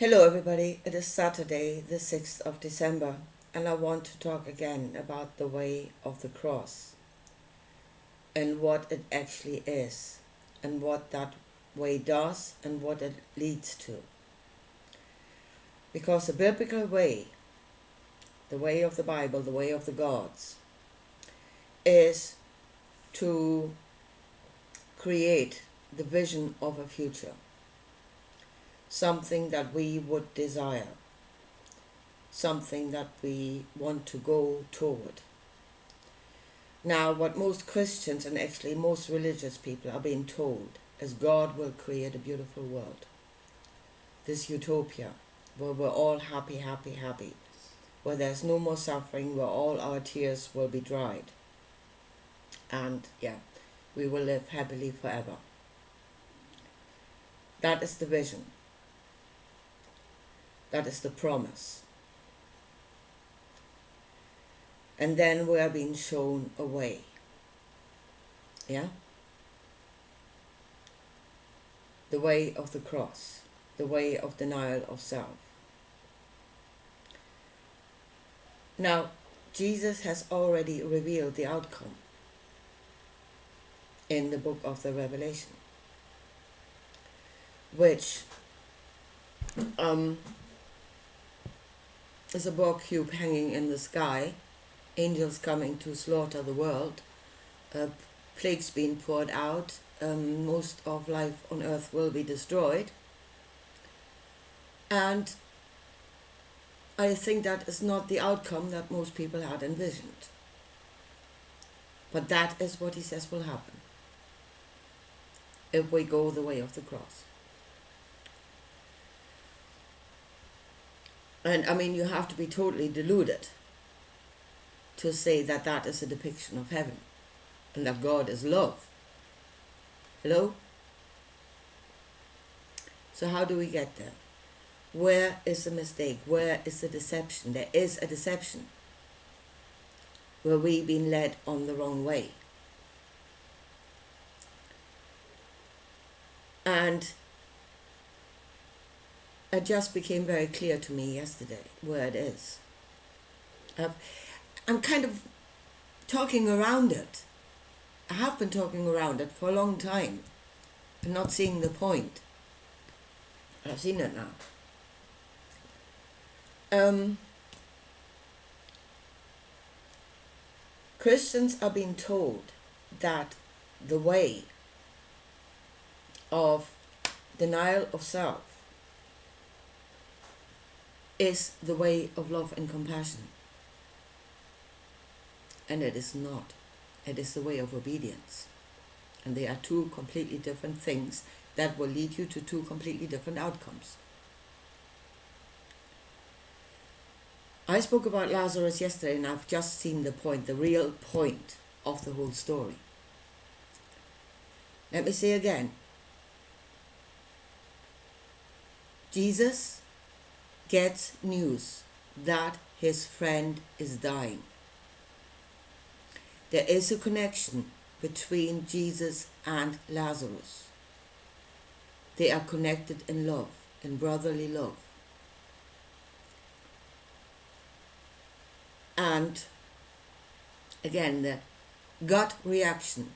Hello, everybody. It is Saturday, the 6th of December, and I want to talk again about the way of the cross and what it actually is, and what that way does, and what it leads to. Because the biblical way, the way of the Bible, the way of the gods, is to create the vision of a future, something that we would desire, something that we want to go toward. Now, what most Christians and actually most religious people are being told is God will create a beautiful world, this utopia, where we're all happy, happy, happy, where there's no more suffering, where all our tears will be dried, and we will live happily forever. That is the vision. That is the promise. And then we are being shown a way. Yeah? The way of the cross, the way of denial of self. Now, Jesus has already revealed the outcome in the book of the Revelation, which is a book cube hanging in the sky, angels coming to slaughter the world, plagues being poured out, most of life on earth will be destroyed. And I think that is not the outcome that most people had envisioned. But that is what he says will happen if we go the way of the cross. And I mean, you have to be totally deluded to say that that is a depiction of heaven and that God is love. Hello? So how do we get there? Where is the mistake? Where is the deception? There is a deception where we've been led on the wrong way. And it just became very clear to me yesterday where it is. I'm kind of talking around it. I have been talking around it for a long time and not seeing the point. I've seen it now. Christians are being told that the way of denial of self is the way of love and compassion. And it is not. It is the way of obedience. And they are two completely different things that will lead you to two completely different outcomes. I spoke about Lazarus yesterday, and I've just seen the point, the real point of the whole story. Let me say again. Jesus gets news that his friend is dying. There is a connection between Jesus and Lazarus. They are connected in love, in brotherly love. And again, the gut reaction,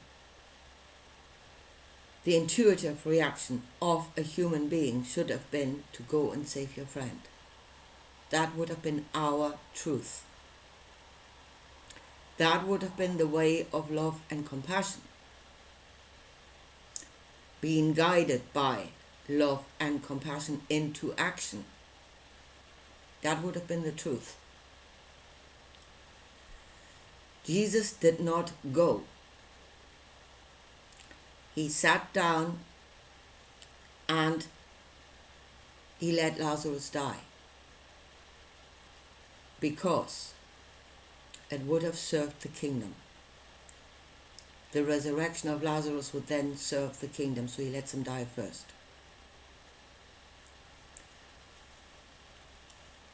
the intuitive reaction of a human being should have been to go and save your friend. That would have been our truth. That would have been the way of love and compassion, being guided by love and compassion into action. That would have been the truth. Jesus did not go. He sat down and he let Lazarus die because it would have served the kingdom. The resurrection of Lazarus would then serve the kingdom, so he lets him die first.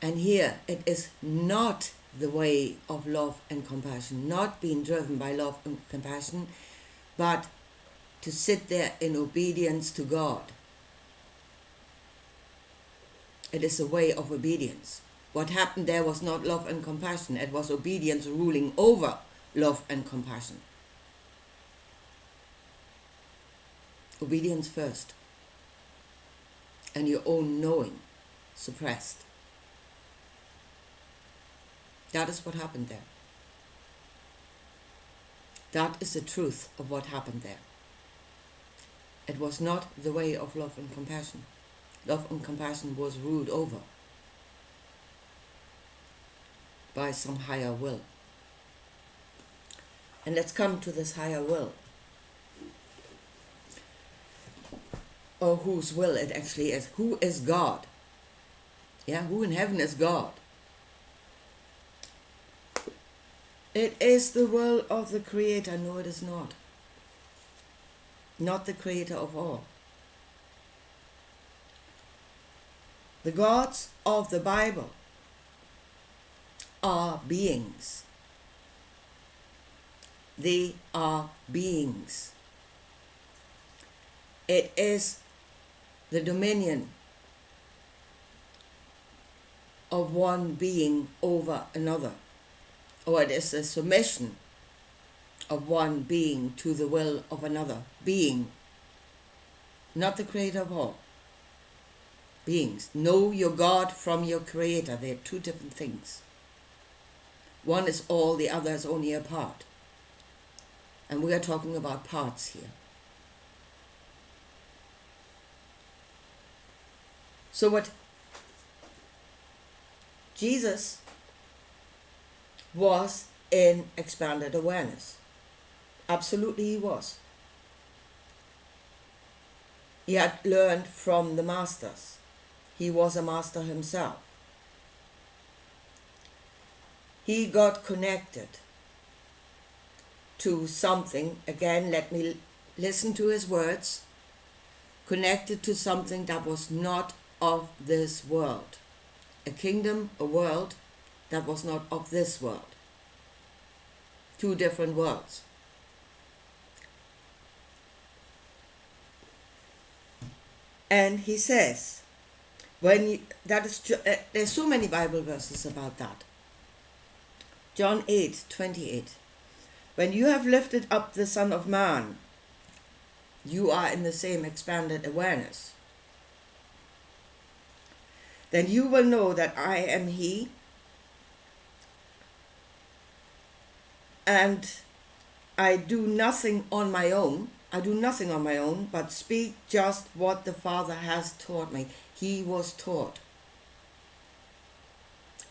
And here it is not the way of love and compassion, not being driven by love and compassion, but to sit there in obedience to God It is a way of obedience. What happened there was not love and compassion. It was obedience ruling over love and compassion. Obedience first. And your own knowing suppressed. That is what happened there. That is the truth of what happened there. It was not the way of love and compassion. Love and compassion was ruled over by some higher will. And let's come to this higher will, or whose will it actually is. Who is God? Yeah, who in heaven is God? It is the will of the Creator. No, it is not. Not the Creator of all. The gods of the Bible are beings. They are beings. It is the dominion of one being over another, or it is a submission of one being to the will of another being, not the Creator of all. Beings. Know your God from your Creator. They are two different things. One is all, the other is only a part. And we are talking about parts here. So what Jesus was in expanded awareness. Absolutely he was. He had learned from the masters. He was a master himself. He got connected to something. Again, let me listen to his words. Connected to something that was not of this world. A kingdom, a world that was not of this world. Two different worlds. And he says, there's so many Bible verses about that. John 8:28. When you have lifted up the Son of Man, you are in the same expanded awareness. Then you will know that I am He, and I do nothing on my own. But speak just what the Father has taught me. He was taught.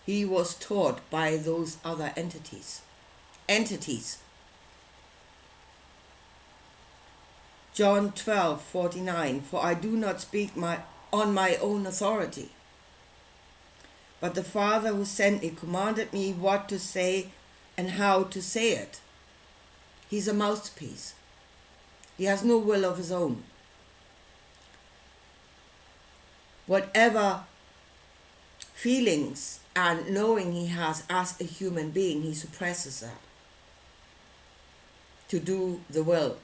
He was taught by those other entities. John 12:49. For I do not speak on my own authority, but the Father who sent me commanded me what to say and how to say it. He's a mouthpiece. He has no will of his own. Whatever feelings and knowing he has as a human being, he suppresses that to do the will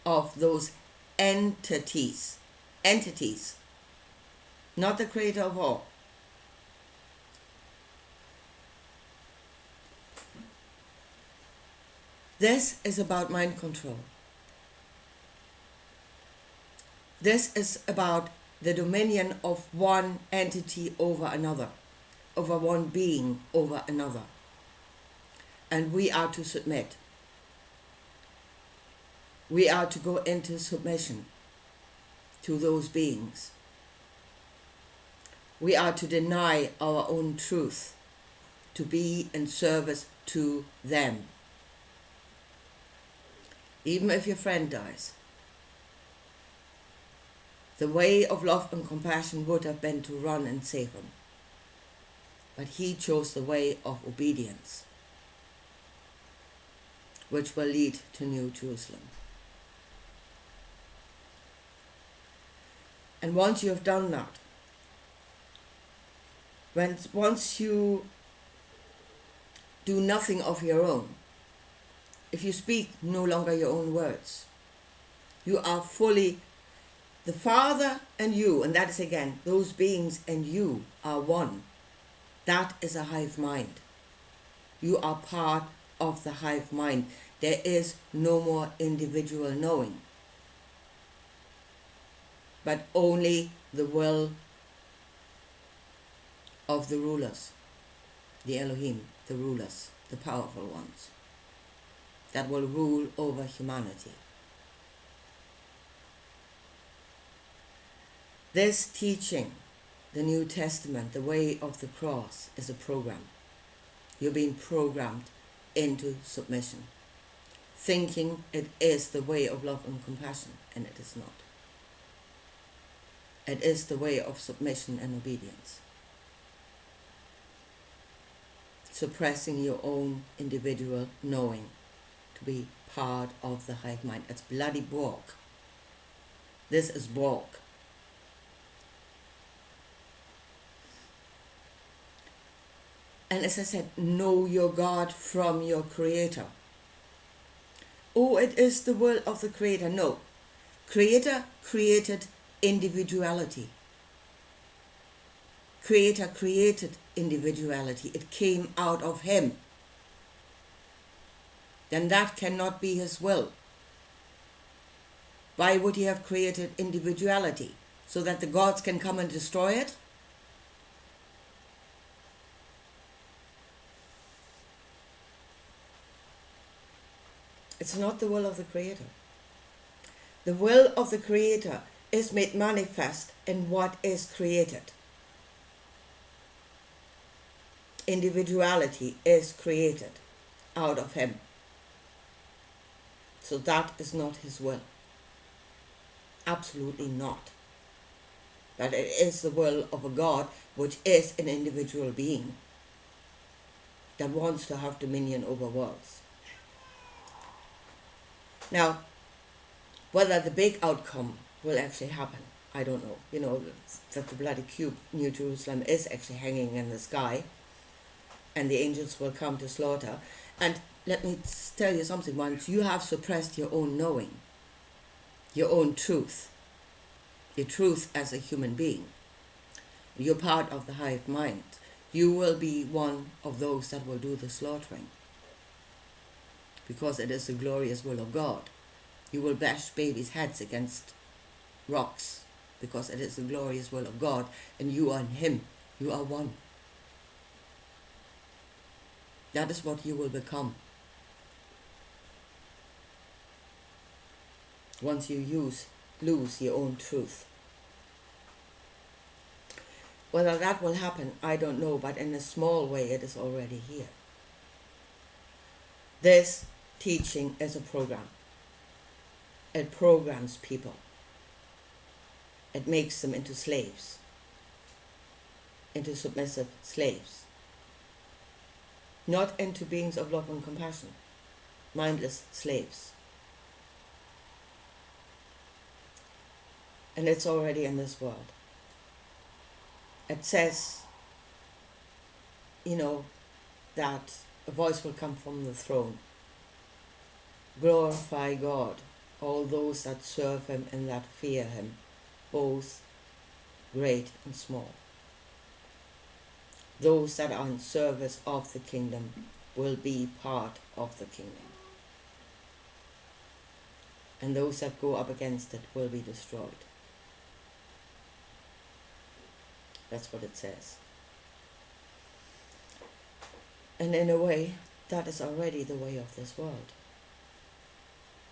of those entities, not the Creator of all. This is about mind control. This is about the dominion of one entity over another, over one being over another. And we are to submit. We are to go into submission to those beings. We are to deny our own truth, to be in service to them. Even if your friend dies. The way of love and compassion would have been to run and save him. But he chose the way of obedience, which will lead to New Jerusalem. And once you have done that, once you do nothing of your own, if you speak no longer your own words, you are fully The Father and you, and that is again, those beings and you are one. That is a hive mind. You are part of the hive mind. There is no more individual knowing, but only the will of the rulers, the Elohim, the rulers, the powerful ones, that will rule over humanity. This teaching, the New Testament, the way of the cross, is a program. You're being programmed into submission, thinking it is the way of love and compassion, and it is not. It is the way of submission and obedience. Suppressing your own individual knowing to be part of the hive mind. It's bloody bulk. This is bulk. And as I said, know your God from your Creator. Oh, it is the will of the Creator. No. Creator created individuality. Creator created individuality. It came out of Him. Then that cannot be His will. Why would He have created individuality? So that the gods can come and destroy it? It's not the will of the Creator. The will of the Creator is made manifest in what is created. Individuality is created out of Him. So that is not His will. Absolutely not. But it is the will of a God which is an individual being that wants to have dominion over worlds. Now, whether the big outcome will actually happen, I don't know. You know, that the bloody cube, New Jerusalem, is actually hanging in the sky, and the angels will come to slaughter. And let me tell you something, once you have suppressed your own knowing, your own truth, your truth as a human being, you're part of the hive mind, you will be one of those that will do the slaughtering. Because it is the glorious will of God. You will bash babies' heads against rocks because it is the glorious will of God, and you are in Him. You are one. That is what you will become. Once you lose your own truth. Whether that will happen, I don't know, but in a small way it is already here. This teaching is a program. It programs people. It makes them into slaves, into submissive slaves, not into beings of love and compassion, mindless slaves. And it's already in this world. It says, that a voice will come from the throne. Glorify God, all those that serve Him and that fear Him, both great and small. Those that are in service of the kingdom will be part of the kingdom. And those that go up against it will be destroyed. That's what it says. And in a way, that is already the way of this world.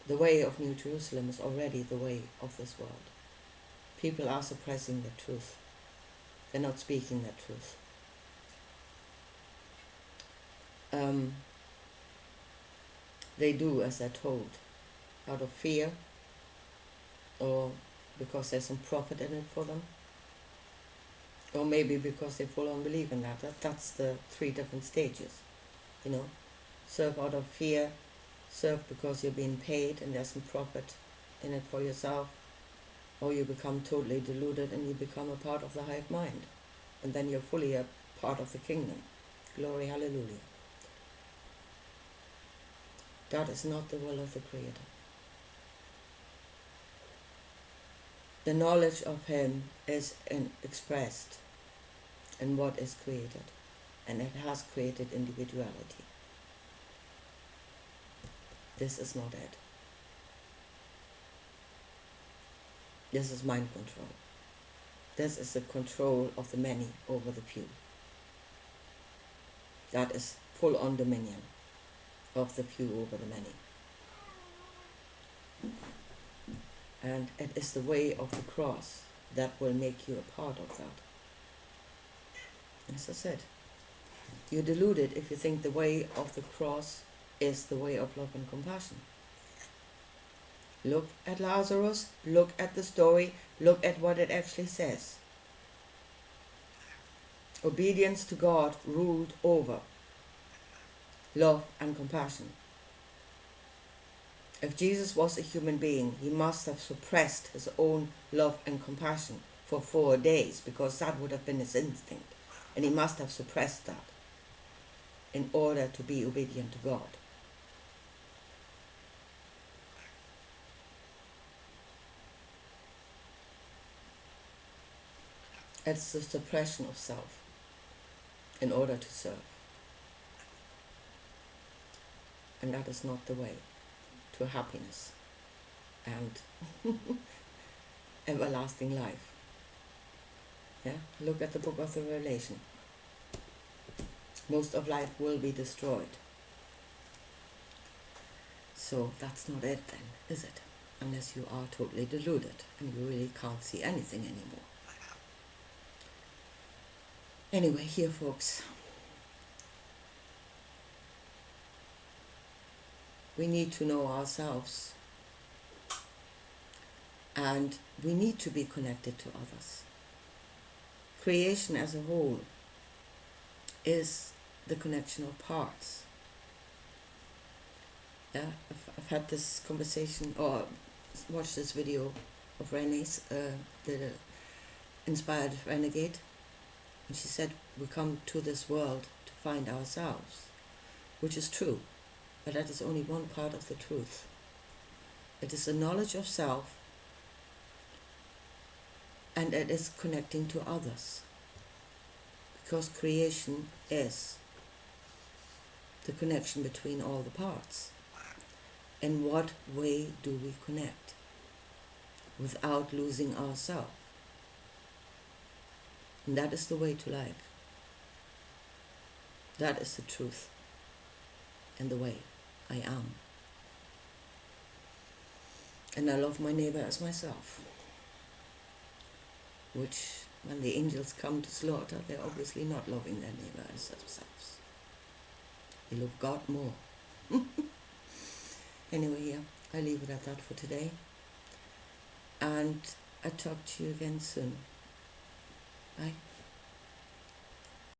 The way of New Jerusalem is already the way of this world. People are suppressing the truth. They're not speaking the truth. They do as they're told, out of fear, or because there's some profit in it for them, or maybe because they full on believe in that. That's the three different stages. Serve out of fear, serve because you're being paid and there's some profit in it for yourself, or you become totally deluded and you become a part of the hive mind, and then you're fully a part of the kingdom. Glory, hallelujah. That is not the will of the Creator. The knowledge of Him is expressed in what is created, and it has created individuality. This is not it. This is mind control. This is the control of the many over the few. That is full-on dominion of the few over the many. And it is the way of the cross that will make you a part of that. As I said, you're deluded if you think the way of the cross is the way of love and compassion. Look at Lazarus, look at the story, look at what it actually says. Obedience to God ruled over love and compassion. If Jesus was a human being, he must have suppressed his own love and compassion for 4 days, because that would have been his instinct. And he must have suppressed that in order to be obedient to God. It's the suppression of self in order to serve. And that is not the way to happiness and everlasting life. Yeah? Look at the book of the Revelation. Most of life will be destroyed. So that's not it then, is it? Unless you are totally deluded and you really can't see anything anymore. Anyway, here folks, we need to know ourselves, and we need to be connected to others. Creation as a whole is the connection of parts. Yeah, I've had this conversation, or watched this video of Renee's, the Inspired Renegade, and she said we come to this world to find ourselves, which is true, but that is only one part of the truth. It is the knowledge of self, and it is connecting to others, because creation is the connection between all the parts. In what way do we connect without losing ourselves? And that is the way to life. That is the truth and the way I am. And I love my neighbor as myself, which when the angels come to slaughter, they're obviously not loving their neighbor as themselves. They love God more. Anyway, yeah, I leave it at that for today. And I'll talk to you again soon. Bye.